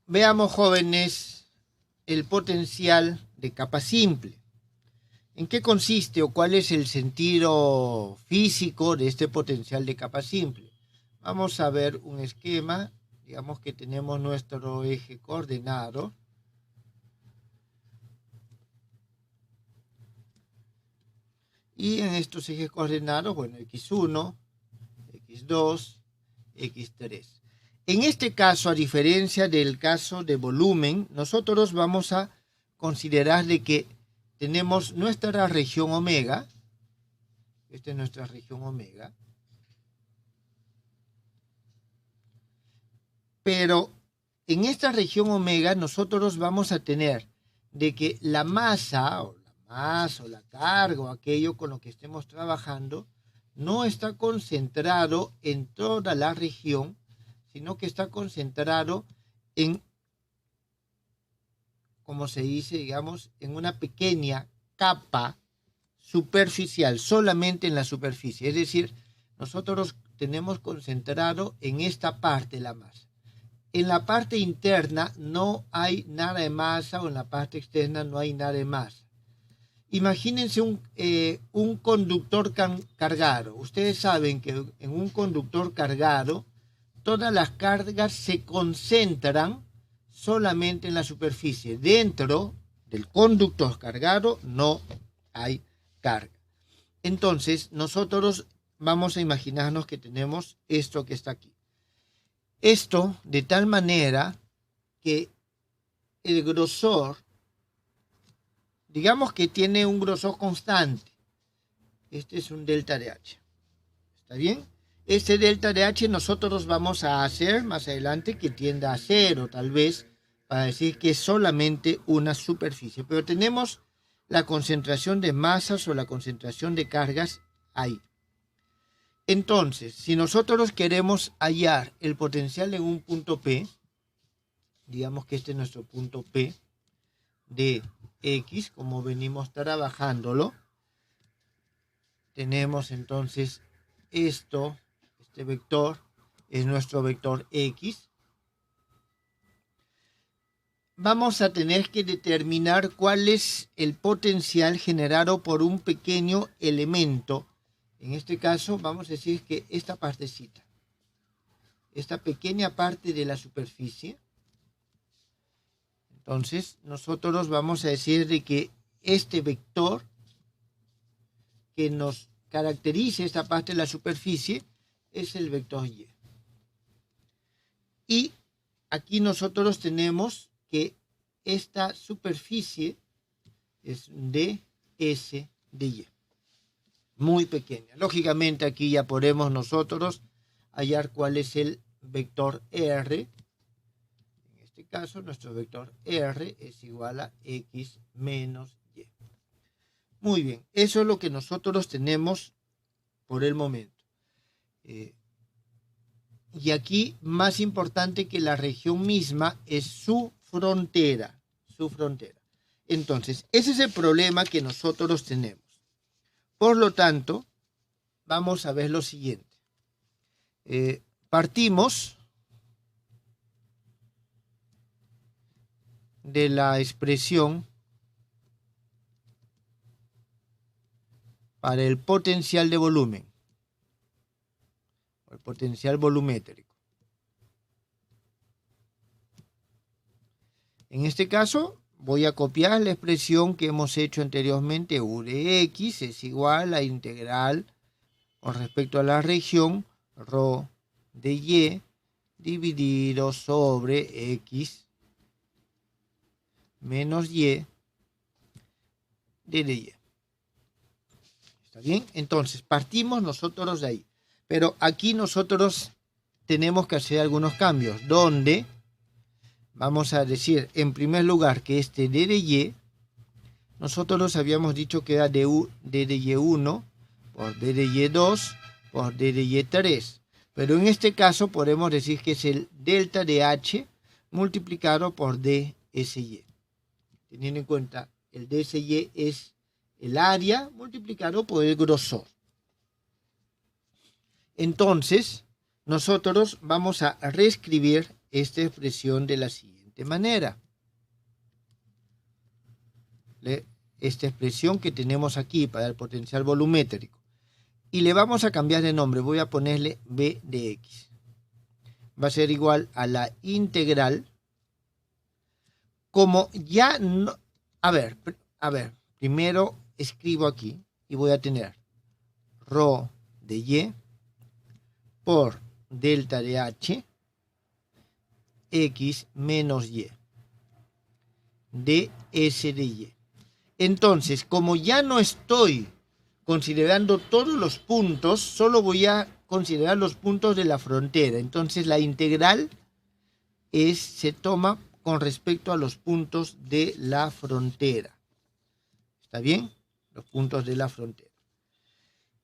Veamos, jóvenes, el potencial de capa simple. ¿En qué consiste o cuál es el sentido físico de este potencial de capa simple? Vamos a ver un esquema. Digamos que tenemos nuestro eje coordenado. Y en estos ejes coordenados, bueno, x1, x2, x3. En este caso, a diferencia del caso de volumen, nosotros vamos a considerar de que tenemos nuestra región omega. Esta es nuestra región omega. Pero en esta región omega nosotros vamos a tener de que la masa o la carga o aquello con lo que estemos trabajando no está concentrado en toda la región, sino que está concentrado en, como se dice, digamos, en una pequeña capa superficial, solamente en la superficie. Es decir, nosotros tenemos concentrado en esta parte la masa. En la parte interna no hay nada de masa, o en la parte externa no hay nada de masa. Imagínense un conductor cargado. Ustedes saben que en un conductor cargado todas las cargas se concentran solamente en la superficie. Dentro del conductor cargado no hay carga. Entonces nosotros vamos a imaginarnos que tenemos esto que está aquí. Esto de tal manera que el grosor, digamos que tiene un grosor constante. Este es un delta de H. ¿Está bien? Este delta de H nosotros vamos a hacer más adelante que tienda a cero, tal vez, para decir que es solamente una superficie. Pero tenemos la concentración de masas o la concentración de cargas ahí. Entonces, si nosotros queremos hallar el potencial en un punto P, digamos que este es nuestro punto P de X, como venimos trabajándolo, tenemos entonces esto, este vector es nuestro vector X. Vamos a tener que determinar cuál es el potencial generado por un pequeño elemento. En este caso vamos a decir que esta partecita, esta pequeña parte de la superficie, entonces nosotros vamos a decir de que este vector que nos caracteriza esta parte de la superficie es el vector Y. Y aquí nosotros tenemos que esta superficie es ds de Y. Muy pequeña. Lógicamente aquí ya podemos nosotros hallar cuál es el vector R. En este caso nuestro vector R es igual a X menos Y. Muy bien, eso es lo que nosotros tenemos por el momento. Y aquí, más importante que la región misma, es su frontera. Su frontera. Entonces, ese es el problema que nosotros tenemos. Por lo tanto, vamos a ver lo siguiente. Partimos de la expresión para el potencial de volumen, el potencial volumétrico. En este caso, voy a copiar la expresión que hemos hecho anteriormente. U de X es igual a integral con respecto a la región ρ de Y dividido sobre X menos Y de dy. ¿Está bien? Entonces, partimos nosotros de ahí. Pero aquí nosotros tenemos que hacer algunos cambios, donde vamos a decir, en primer lugar, que este d de Y, nosotros habíamos dicho que era d de Y1 por d de Y2 por d de Y3. Pero en este caso podemos decir que es el delta de H multiplicado por dsY. Teniendo en cuenta el dsY es el área multiplicado por el grosor. Entonces, nosotros vamos a reescribir esta expresión de la siguiente siguiente manera. Esta expresión que tenemos aquí para el potencial volumétrico. Y le vamos a cambiar de nombre. Voy a ponerle b de x. Va a ser igual a la integral. Como ya no... A ver, primero escribo aquí y voy a tener rho de y por delta de h x menos y de s de y. Entonces, como ya no estoy considerando todos los puntos, solo voy a considerar los puntos de la frontera. Entonces, la integral se toma con respecto a los puntos de la frontera. ¿Está bien? Los puntos de la frontera.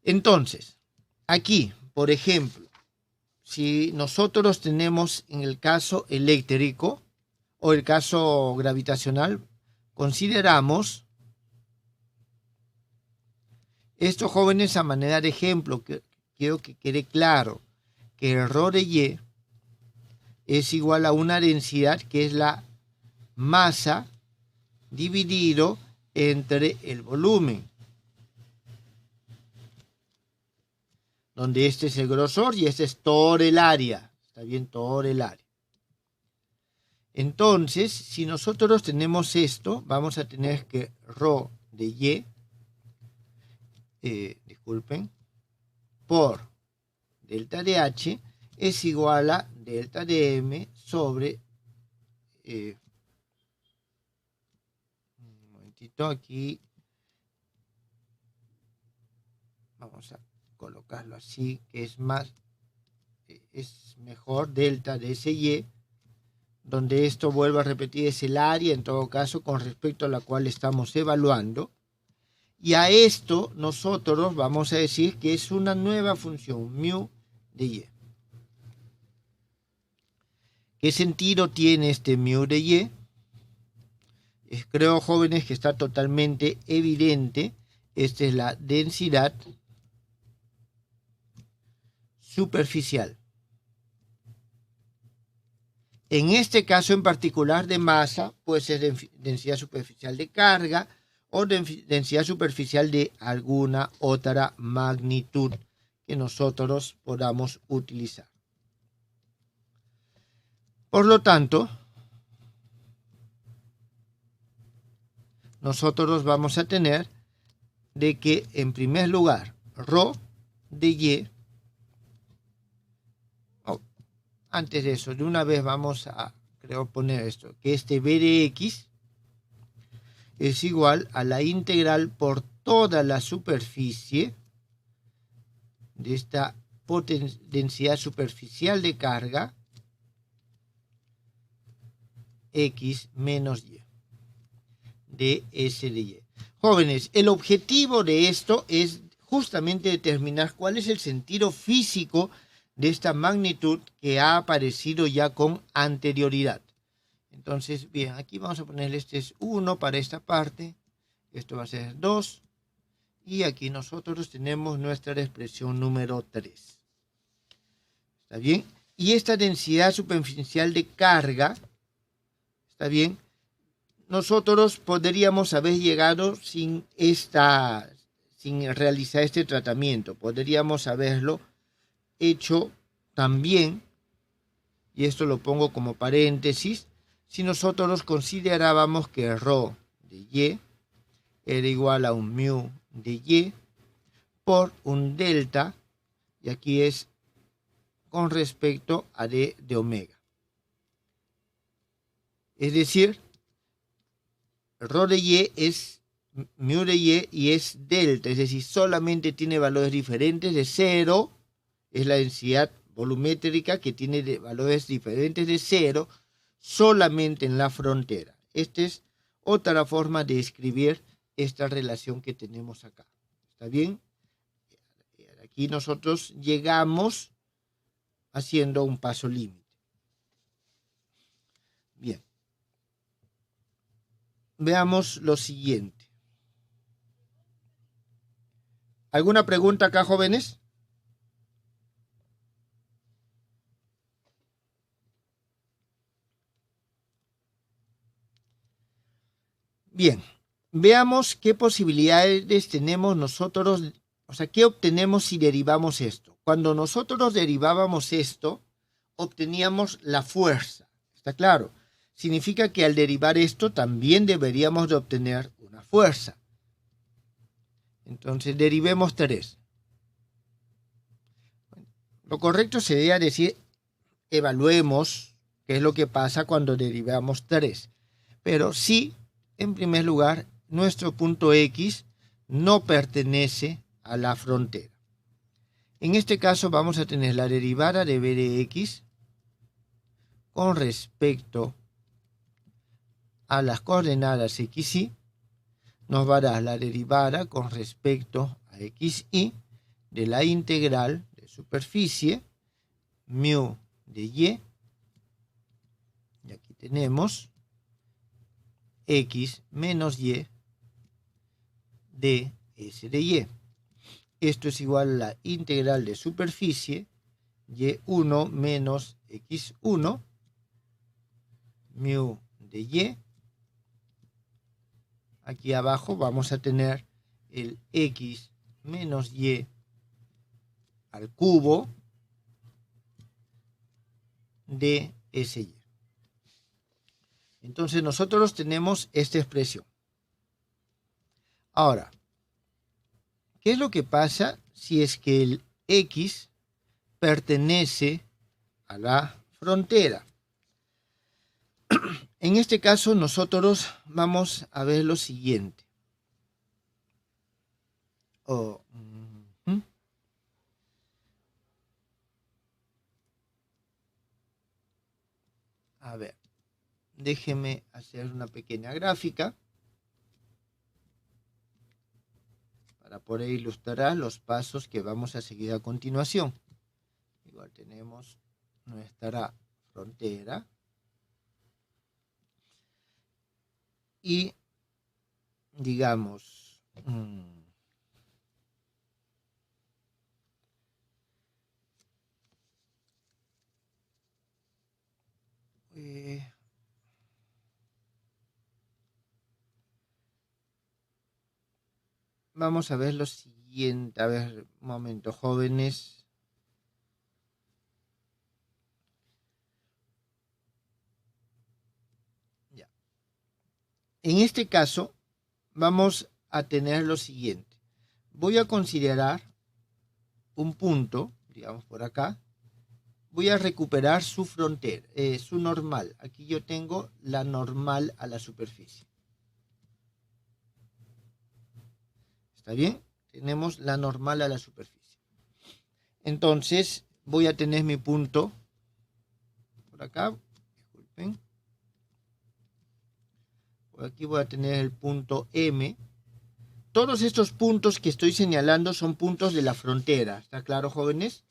Entonces, aquí, por ejemplo, si nosotros tenemos en el caso eléctrico o el caso gravitacional, consideramos estos jóvenes a manera de ejemplo, que quiero que quede claro que el rho de y es igual a una densidad que es la masa dividido entre el volumen, donde este es el grosor y este es todo el área. Está bien, todo el área. Entonces, si nosotros tenemos esto, vamos a tener que rho de y, por delta de h es igual a delta de m sobre... un momentito aquí. Vamos a colocarlo así, que es mejor, delta de SY, donde esto, vuelvo a repetir, es el área, en todo caso, con respecto a la cual estamos evaluando. Y a esto nosotros vamos a decir que es una nueva función, mu de y. ¿Qué sentido tiene este mu de y? Creo, jóvenes, que está totalmente evidente. Esta es la densidad superficial. En este caso en particular de masa, puede ser densidad superficial de carga o densidad superficial de alguna otra magnitud que nosotros podamos utilizar. Por lo tanto, nosotros vamos a tener de que, en primer lugar, rho de y. Antes de eso, de una vez vamos a, creo, poner esto, que este b de x es igual a la integral por toda la superficie de esta densidad superficial de carga x menos y de s de y. Jóvenes, el objetivo de esto es justamente determinar cuál es el sentido físico de esta magnitud que ha aparecido ya con anterioridad. Entonces, bien, aquí vamos a ponerle, este es 1 para esta parte, esto va a ser 2, y aquí nosotros tenemos nuestra expresión número 3. ¿Está bien? Y esta densidad superficial de carga, ¿está bien? Nosotros podríamos haber llegado sin realizar este tratamiento. Podríamos haberlo hecho también, y esto lo pongo como paréntesis, si nosotros considerábamos que rho de y era igual a un mu de y por un delta, y aquí es con respecto a d de omega. Es decir, rho de y es mu de y es delta, es decir, solamente tiene valores diferentes de 0, es la densidad volumétrica que tiene valores diferentes de 0 solamente en la frontera. Esta es otra forma de escribir esta relación que tenemos acá. ¿Está bien? Aquí nosotros llegamos haciendo un paso límite. Bien. Veamos lo siguiente. ¿Alguna pregunta acá, jóvenes? Bien, veamos qué posibilidades tenemos nosotros, o sea, qué obtenemos si derivamos esto. Cuando nosotros derivábamos esto, obteníamos la fuerza. ¿Está claro? Significa que al derivar esto también deberíamos de obtener una fuerza. Entonces derivemos 3. Lo correcto sería decir, evaluemos qué es lo que pasa cuando derivamos 3. Pero sí, en primer lugar, nuestro punto X no pertenece a la frontera. En este caso vamos a tener la derivada de b de x con respecto a las coordenadas x, y. Nos va a dar la derivada con respecto a xy de la integral de superficie mu de y. Y aquí tenemos x menos y de s de y. Esto es igual a la integral de superficie y1 menos x1 mu de y. Aquí abajo vamos a tener el x menos y al cubo de sy. Entonces nosotros tenemos esta expresión. Ahora, ¿qué es lo que pasa si es que el x pertenece a la frontera? En este caso nosotros vamos a ver lo siguiente. A ver, déjeme hacer una pequeña gráfica para poder ilustrar los pasos que vamos a seguir a continuación. Igual tenemos nuestra frontera. Y digamos, vamos a ver lo siguiente. A ver, un momento, jóvenes. Ya. En este caso, vamos a tener lo siguiente. Voy a considerar un punto, digamos por acá. Voy a recuperar su frontera, su normal. Aquí yo tengo la normal a la superficie. ¿Está bien? Tenemos la normal a la superficie. Entonces, voy a tener mi punto por acá. Disculpen. Por aquí voy a tener el punto M. Todos estos puntos que estoy señalando son puntos de la frontera. ¿Está claro, jóvenes?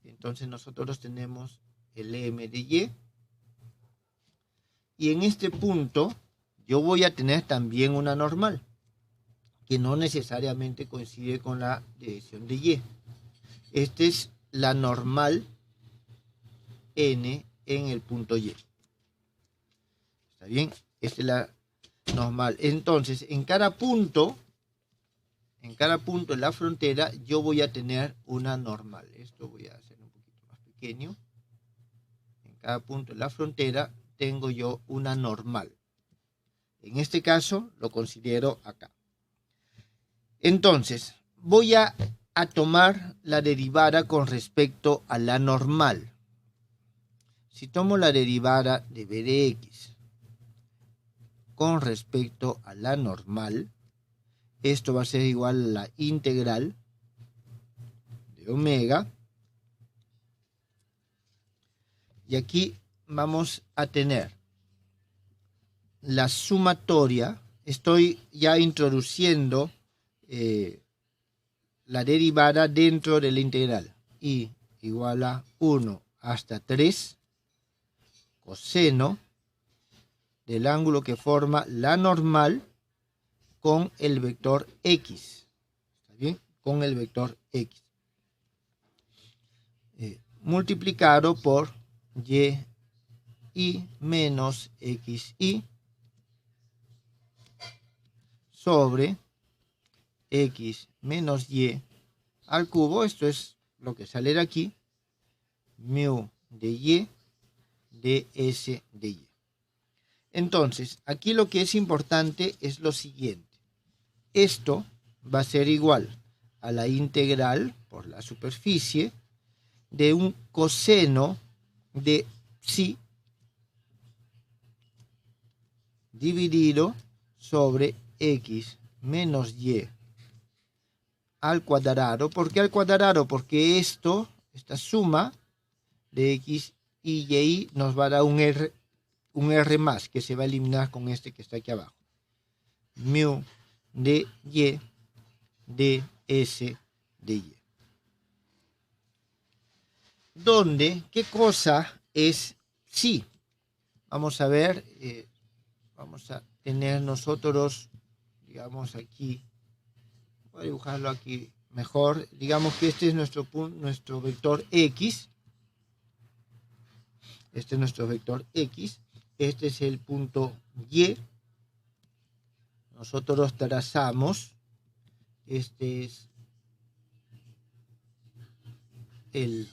Entonces nosotros tenemos el M de Y. Y en este punto yo voy a tener también una normal, que no necesariamente coincide con la dirección de Y. Esta es la normal N en el punto Y. ¿Está bien? Esta es la normal. Entonces, en cada punto en la frontera, yo voy a tener una normal. Esto voy a hacer un poquito más pequeño. En cada punto en la frontera tengo yo una normal. En este caso, lo considero acá. Entonces, voy a tomar la derivada con respecto a la normal. Si tomo la derivada de b de x con respecto a la normal, esto va a ser igual a la integral de omega. Y aquí vamos a tener la sumatoria. Estoy ya introduciendo la derivada dentro de la integral. Y igual a 1 hasta 3 coseno del ángulo que forma la normal con el vector x. ¿Está bien? Con el vector x. Multiplicado por y menos xy sobre x menos y al cubo. Esto es lo que sale de aquí. Mu de y ds de y. Entonces, aquí lo que es importante es lo siguiente. Esto va a ser igual a la integral por la superficie de un coseno de psi dividido sobre x menos y al cuadrado. ¿Por qué al cuadrado? Porque esta suma de x y y nos va a dar un r más que se va a eliminar con este que está aquí abajo. Mu de y ds de y. ¿Dónde? ¿Qué cosa es psi? Vamos a ver, vamos a tener nosotros, digamos aquí, voy a dibujarlo aquí mejor, digamos que este es nuestro vector x. Este es nuestro vector x, este es el punto y. Nosotros trazamos, este es el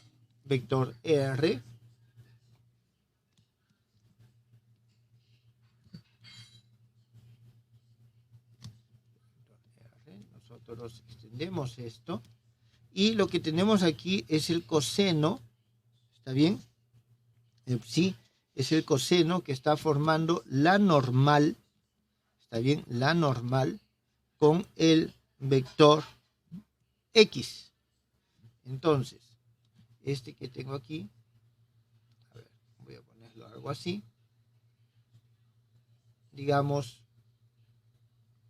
vector r. Nosotros extendemos esto. Y lo que tenemos aquí es el coseno, ¿está bien? Sí, es el coseno que está formando la normal, ¿está bien? La normal con el vector x. Entonces, este que tengo aquí, a ver, voy a ponerlo algo así. Digamos,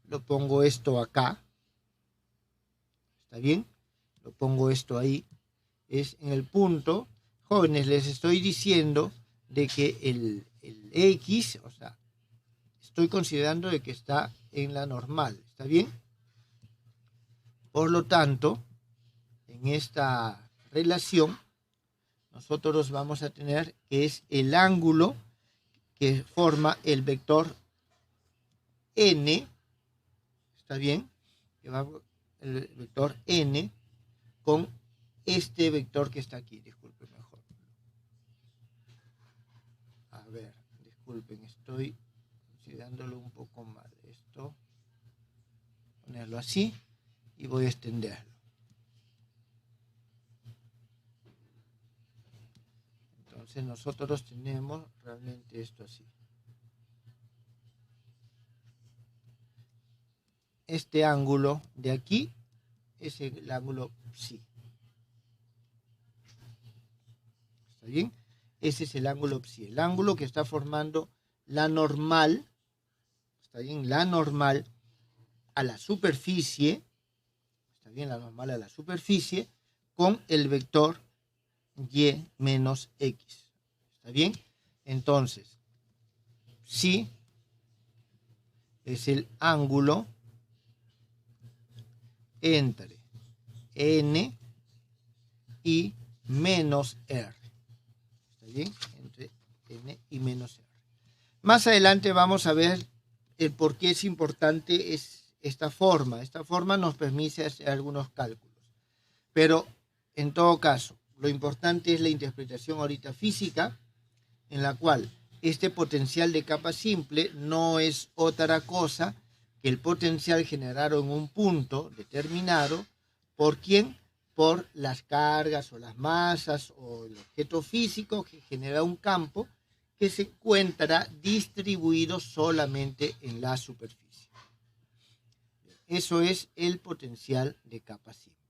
lo pongo esto acá, ¿está bien? Lo pongo esto ahí, es en el punto. Jóvenes, les estoy diciendo de que el x, o sea, estoy considerando de que está en la normal, ¿está bien? Por lo tanto, en esta relación, nosotros vamos a tener que es el ángulo que forma el vector n, ¿está bien? Que va el vector n con este vector que está aquí, disculpen mejor. A ver, disculpen, estoy considerándolo un poco mal. Esto, ponerlo así y voy a extenderlo. Entonces nosotros tenemos realmente esto así. Este ángulo de aquí es el ángulo psi. ¿Está bien? Ese es el ángulo psi. El ángulo que está formando la normal, ¿está bien? La normal a la superficie, ¿está bien? La normal a la superficie con el vector y menos x. ¿Está bien? Entonces, psi es el ángulo entre n y menos r. ¿Está bien? Entre n y menos r. Más adelante vamos a ver el por qué es importante esta forma. Esta forma nos permite hacer algunos cálculos. Pero, en todo caso, lo importante es la interpretación ahorita física, en la cual este potencial de capa simple no es otra cosa que el potencial generado en un punto determinado. ¿Por quién? Por las cargas o las masas o el objeto físico que genera un campo que se encuentra distribuido solamente en la superficie. Eso es el potencial de capa simple.